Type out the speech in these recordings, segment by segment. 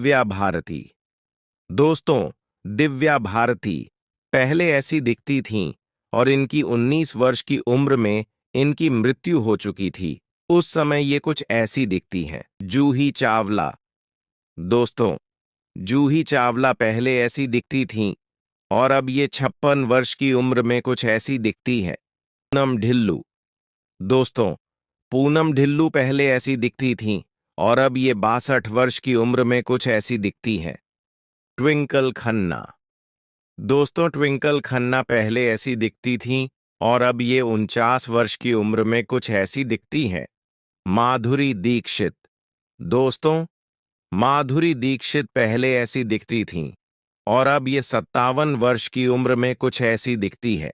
दिव्या भारती। दोस्तों, दिव्या भारती पहले ऐसी दिखती थीं और इनकी 19 वर्ष की उम्र में इनकी मृत्यु हो चुकी थी। उस समय ये कुछ ऐसी दिखती हैं। जूही चावला। दोस्तों, जूही चावला पहले ऐसी दिखती थीं और अब ये 56 वर्ष की उम्र में कुछ ऐसी दिखती है। पूनम ढिल्लू। दोस्तों, पूनम ढिल्लू पहले ऐसी दिखती थीं और अब ये 62 वर्ष की उम्र में कुछ ऐसी दिखती हैं। ट्विंकल खन्ना। दोस्तों, ट्विंकल खन्ना पहले ऐसी दिखती थीं और अब ये 49 वर्ष की उम्र में कुछ ऐसी दिखती हैं। माधुरी दीक्षित। दोस्तों, माधुरी दीक्षित पहले ऐसी दिखती थीं और अब ये 57 वर्ष की उम्र में कुछ ऐसी दिखती है।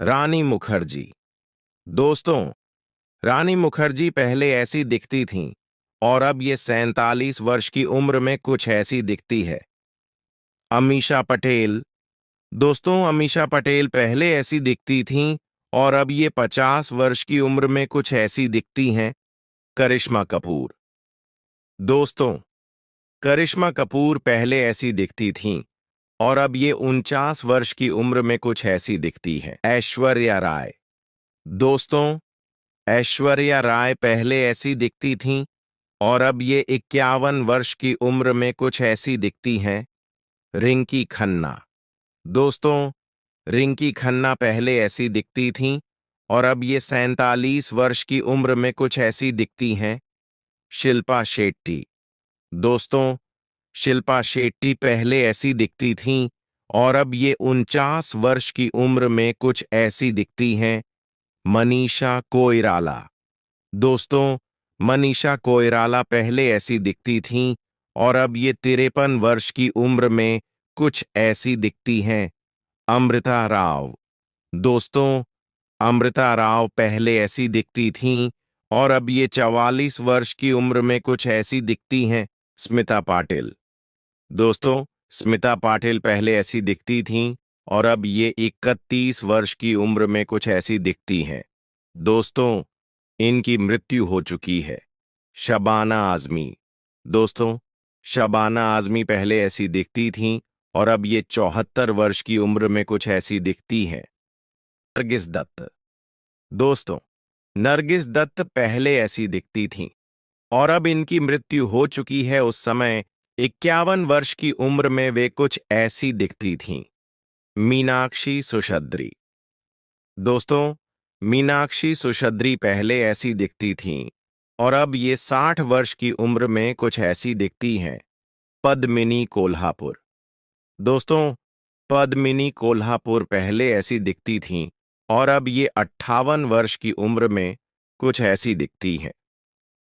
रानी मुखर्जी। दोस्तों, रानी मुखर्जी पहले ऐसी दिखती थीं और अब ये 47 वर्ष की उम्र में कुछ ऐसी दिखती है। अमीषा पटेल। दोस्तों, अमीषा पटेल पहले ऐसी दिखती थीं और अब ये 50 वर्ष की उम्र में कुछ ऐसी दिखती हैं। करिश्मा कपूर। दोस्तों, करिश्मा कपूर पहले ऐसी दिखती थीं और अब ये 49 वर्ष की उम्र में कुछ ऐसी दिखती है। ऐश्वर्या राय। दोस्तों, ऐश्वर्या राय पहले ऐसी दिखती थीं और अब ये 51 वर्ष की उम्र में कुछ ऐसी दिखती हैं। रिंकी खन्ना। दोस्तों, रिंकी खन्ना पहले ऐसी दिखती थीं और अब ये 47 वर्ष की उम्र में कुछ ऐसी दिखती हैं। शिल्पा शेट्टी। दोस्तों, शिल्पा शेट्टी पहले ऐसी दिखती थीं और अब ये 49 वर्ष की उम्र में कुछ ऐसी दिखती हैं। मनीषा कोइराला। दोस्तों, मनीषा कोइराला पहले ऐसी दिखती थीं और अब ये 53 वर्ष की उम्र में कुछ ऐसी दिखती हैं। अमृता राव। दोस्तों, अमृता राव पहले ऐसी दिखती थीं और अब ये 44 वर्ष की उम्र में कुछ ऐसी दिखती हैं। स्मिता पाटिल। दोस्तों, स्मिता पाटिल पहले ऐसी दिखती थीं और अब ये 31 वर्ष की उम्र में कुछ ऐसी दिखती हैं। दोस्तों, इनकी मृत्यु हो चुकी है। शबाना आजमी। दोस्तों, शबाना आजमी पहले ऐसी दिखती थीं और अब ये 74 वर्ष की उम्र में कुछ ऐसी दिखती हैं। नरगिस दत्त। दोस्तों, नरगिस दत्त पहले ऐसी दिखती थीं और अब इनकी मृत्यु हो चुकी है। उस समय 51 वर्ष की उम्र में वे कुछ ऐसी दिखती थीं। मीनाक्षी सुशद्री। दोस्तों, मीनाक्षी सुशद्री पहले ऐसी दिखती थीं और अब ये 60 वर्ष की उम्र में कुछ ऐसी दिखती हैं। पद्मिनी कोल्हापुर। दोस्तों, पद्मिनी कोल्हापुर पहले ऐसी दिखती थीं और अब ये 58 वर्ष की उम्र में कुछ ऐसी दिखती हैं।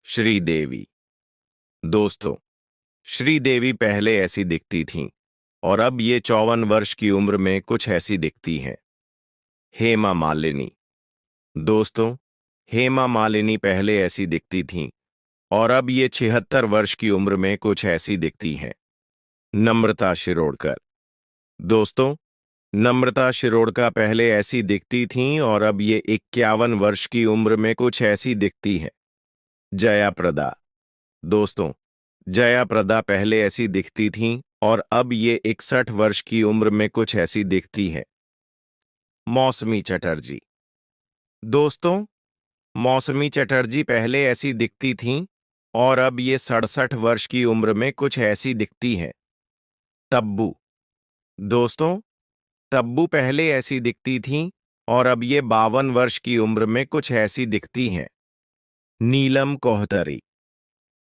श्रीदेवी। दोस्तों, श्रीदेवी पहले ऐसी दिखती थीं और अब ये 54 वर्ष की उम्र में कुछ ऐसी दिखती हैं। हेमा मालिनी। दोस्तों, हेमा मालिनी पहले ऐसी दिखती थीं और अब ये 76 वर्ष की उम्र में कुछ ऐसी दिखती हैं। नम्रता शिरोडकर। दोस्तों, नम्रता शिरोडकर पहले ऐसी दिखती थीं और अब ये 51 वर्ष की उम्र में कुछ ऐसी दिखती हैं। जया प्रदा। दोस्तों, जया प्रदा पहले ऐसी दिखती थीं और अब ये 61 वर्ष की उम्र में कुछ ऐसी दिखती हैं। मौसमी चटर्जी। दोस्तों, मौसमी चटर्जी पहले ऐसी दिखती थीं और अब ये 67 वर्ष की उम्र में कुछ ऐसी दिखती हैं। तब्बू। दोस्तों, तब्बू पहले ऐसी दिखती थीं और अब ये 52 वर्ष की उम्र में कुछ ऐसी दिखती हैं। नीलम कोहतरी।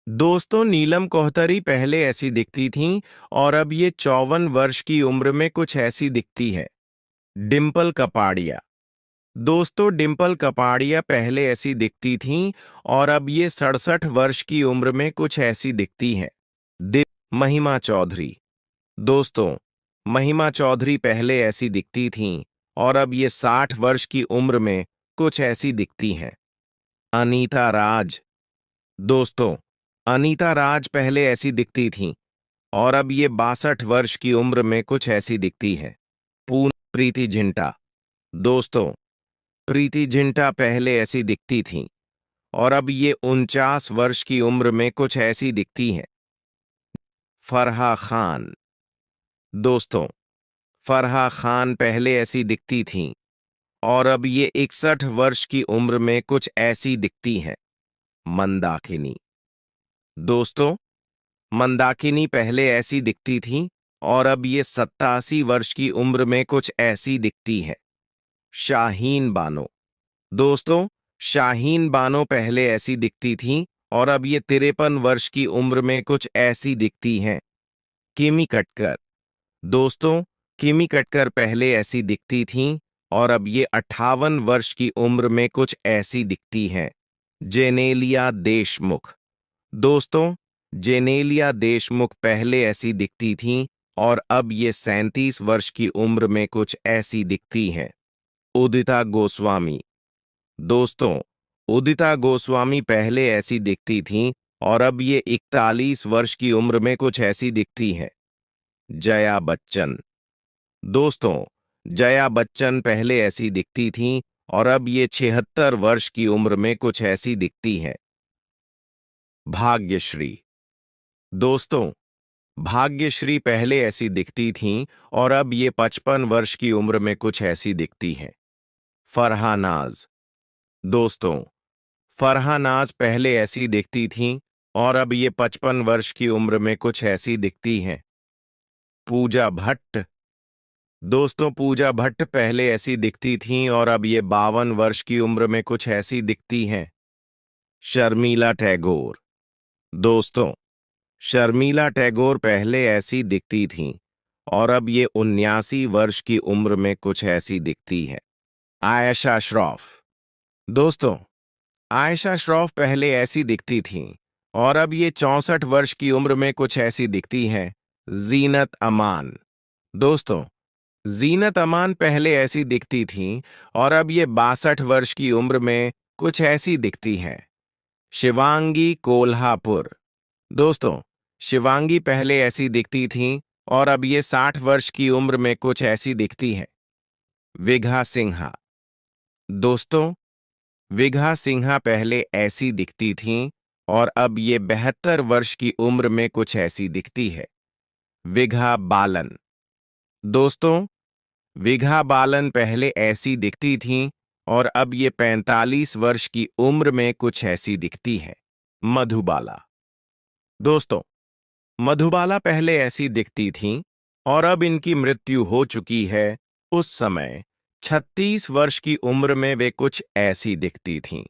दोस्तों, नीलम कोहतरी पहले ऐसी दिखती थीं और अब ये 54 वर्ष की उम्र में कुछ ऐसी दिखती है। डिंपल कपाड़िया। दोस्तों, डिंपल कपाड़िया पहले ऐसी दिखती थीं और अब ये 67 वर्ष की उम्र में कुछ ऐसी दिखती हैं। महिमा चौधरी। दोस्तों, महिमा चौधरी पहले ऐसी दिखती थीं और अब ये 60 वर्ष की उम्र में कुछ ऐसी दिखती हैं। अनीता राज। दोस्तों, अनीता राज पहले ऐसी दिखती थीं और अब ये 62 वर्ष की उम्र में कुछ ऐसी दिखती है। प्रीति जिंटा। दोस्तों, प्रीति जिंटा पहले ऐसी दिखती थीं और अब ये 49 वर्ष की उम्र में कुछ ऐसी दिखती हैं। फरहा खान। दोस्तों, फरहा खान पहले ऐसी दिखती थीं और अब ये 61 वर्ष की उम्र में कुछ ऐसी दिखती हैं। मंदाकिनी। दोस्तों, मंदाकिनी पहले ऐसी दिखती थीं और अब ये 87 वर्ष की उम्र में कुछ ऐसी दिखती है। शाहीन बानो। दोस्तों, शाहीन बानो पहले ऐसी दिखती थीं और अब ये 53 वर्ष की उम्र में कुछ ऐसी दिखती हैं। किमी कटकर। दोस्तों, किमी कटकर पहले ऐसी दिखती थीं और अब ये 58 वर्ष की उम्र में कुछ ऐसी दिखती हैं। जेनेलिया देशमुख। दोस्तों, जेनेलिया देशमुख पहले ऐसी दिखती थीं और अब ये 37 वर्ष की उम्र में कुछ ऐसी दिखती हैं। उदिता गोस्वामी। दोस्तों, उदिता गोस्वामी पहले ऐसी दिखती थीं और अब ये 41 वर्ष की उम्र में कुछ ऐसी दिखती हैं। जया बच्चन। दोस्तों, जया बच्चन पहले ऐसी दिखती थीं और अब ये 76 वर्ष की उम्र में कुछ ऐसी दिखती हैं। भाग्यश्री। दोस्तों, भाग्यश्री पहले ऐसी दिखती थीं और अब ये 55 वर्ष की उम्र में कुछ ऐसी दिखती हैं। फरहानाज। दोस्तों, फरहानाज पहले ऐसी दिखती थीं और अब ये 55 वर्ष की उम्र में कुछ ऐसी दिखती हैं। पूजा भट्ट। दोस्तों, पूजा भट्ट पहले ऐसी दिखती थीं और अब ये 52 वर्ष की उम्र में कुछ ऐसी दिखती हैं। शर्मिला टैगोर। दोस्तों, शर्मिला टैगोर पहले ऐसी दिखती थीं और अब ये 79 वर्ष की उम्र में कुछ ऐसी दिखती है। आयशा श्रॉफ। दोस्तों, आयशा श्रॉफ पहले ऐसी दिखती थीं और अब ये 64 वर्ष की उम्र में कुछ ऐसी दिखती हैं। जीनत अमान। दोस्तों, जीनत अमान पहले ऐसी दिखती थीं और अब ये 62 वर्ष की उम्र में कुछ ऐसी दिखती हैं। शिवांगी कोल्हापुर। दोस्तों, शिवांगी पहले ऐसी दिखती थीं और अब ये 60 वर्ष की उम्र में कुछ ऐसी दिखती हैं। विघा सिन्हा। दोस्तों, विघा सिन्हा पहले ऐसी दिखती थीं और अब ये 72 वर्ष की उम्र में कुछ ऐसी दिखती है। विघा बालन। दोस्तों, विघा बालन पहले ऐसी दिखती थीं और अब ये 45 वर्ष की उम्र में कुछ ऐसी दिखती है। मधुबाला। दोस्तों, मधुबाला पहले ऐसी दिखती थीं और अब इनकी मृत्यु हो चुकी है। उस समय 36 वर्ष की उम्र में वे कुछ ऐसी दिखती थीं।